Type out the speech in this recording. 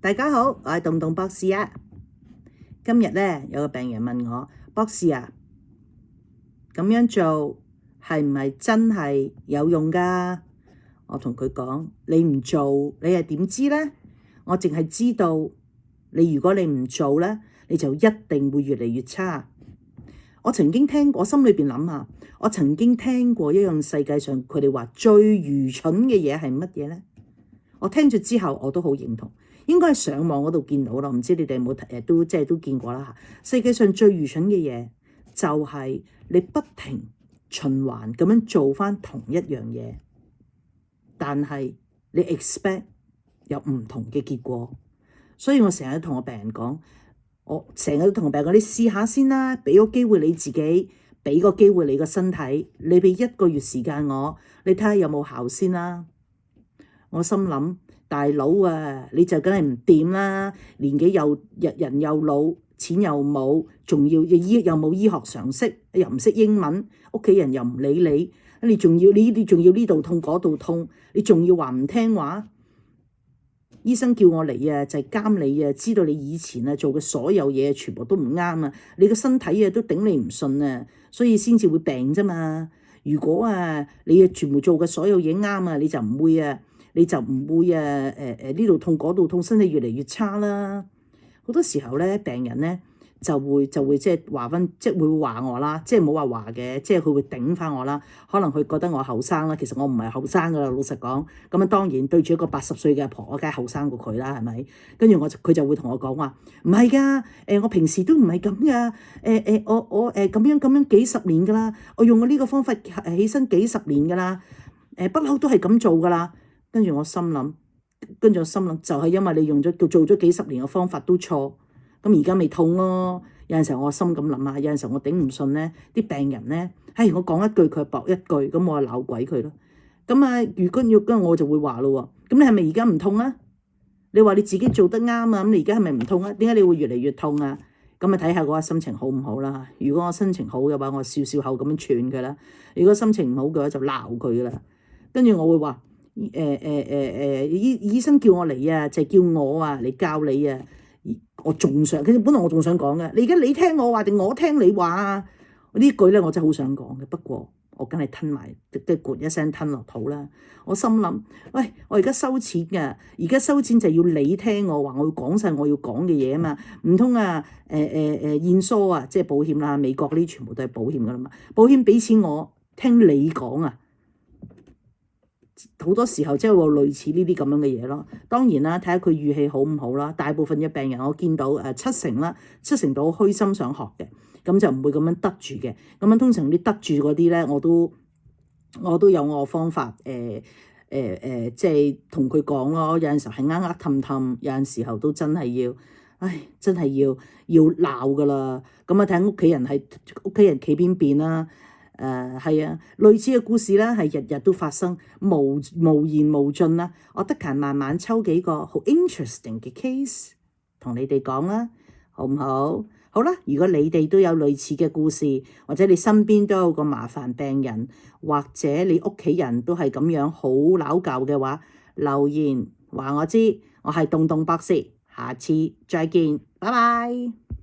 大家好，我係洞洞博士啊。今日咧有個病人問我，博士啊，咁樣做係唔係真係有用㗎？我同佢講，你唔做，你係點知咧？我淨係知道，如果你唔做咧，你就一定會越嚟越差。我曾經聽過，我心裏邊諗下，我曾經聽過一樣世界上佢哋話最愚蠢嘅嘢係乜嘢咧？我聽咗之後，我都好認同。應該係上網嗰度見到啦，唔知你哋有冇都見過啦嚇。世界上最愚蠢嘅嘢就係你不停循環咁樣做翻同一樣嘢，但係你 expect 有唔同嘅結果。所以我成日同我病人講，你試下先啦，俾個機會你自己，俾個機會你個身體，你俾1個月時間我，你睇下有冇效先啦。我心諗，大佬啊，你就梗係唔掂啦，年紀人又老，錢又冇，仲要又冇醫學常識，又唔識英文，屋企人又唔理你，你仲要呢度痛嗰度痛，你仲要話唔聽話。醫生叫我嚟啊，就係監你啊，知道你以前啊做嘅所有嘢全部都唔啱啊，你個身體啊都頂你唔順啊，所以先至會病啫嘛。如果啊你全部做嘅所有嘢啱啊，你就唔會呢度痛嗰度痛，身體越嚟越差啦。好多時候咧，病人咧就會即係話翻，即係會話我啦，即係冇話嘅，即係佢會頂翻我啦。可能佢覺得我後生啦，其實我唔係後生噶啦，老實講。咁啊，當然對住一個80歲嘅阿婆，我梗係後生過佢啦，係咪？跟住佢就會同我講話，唔係噶，我平時都唔係咁噶，我咁樣幾十年噶啦，我用我呢個方法起身幾十年噶啦，不嬲都係咁做噶啦。跟住我心諗，就係因為你做咗幾十年嘅方法都錯，咁而家咪痛咯。有陣時候我心咁諗下，有陣時候我頂唔順咧，啲病人咧，我講一句佢駁一句，咁我就鬧鬼佢咯。咁啊，如果我就會話咯，咁你係咪而家唔痛啊？你話你自己做得啱啊，咁你而家係咪唔痛啊？點解你會越嚟越痛啊？咁啊，睇下嗰個心情好唔好啦。如果我心情好嘅話，我笑笑口咁樣串佢啦；如果心情唔好嘅話，就鬧佢啦。跟住我會話。醫生叫我嚟啊，就係叫我啊嚟教你啊。我仲想，其實本來我仲想講嘅，你聽我話定我聽你話啊？呢句咧我真係好想講嘅，不過我梗係吞埋，即係咕一聲吞落肚啦。我心諗，喂，我而家收錢㗎，而家收錢就要你聽我話，我要講晒我要講嘅嘢啊嘛。唔通啊現疏啊，即係保險啦，美國呢啲全部都係保險噶啦嘛。保險俾錢我聽你講啊。好多時候即係話類似呢啲咁樣嘅嘢咯。當然啦，睇下佢語氣好唔好啦。大部分嘅病人我見到七成到虛心想學嘅，咁就唔會咁樣得住嘅。咁樣通常啲得住嗰啲咧，我都有我方法即係同佢講咯。有陣時候係氹氹，有陣時候都真係要鬧噶啦。咁啊睇下屋企人企邊邊啦。係啊，類似嘅故事啦，係日日都發生，無言無盡啦。我得閒慢慢抽幾個好 interesting 嘅 case 同你哋講啦，好唔好？好啦，如果你哋都有類似嘅故事，或者你身邊都有個麻煩病人，或者你屋企人都係咁樣好拗教嘅話，留言話我知，我係洞洞博士，下次再見，拜拜。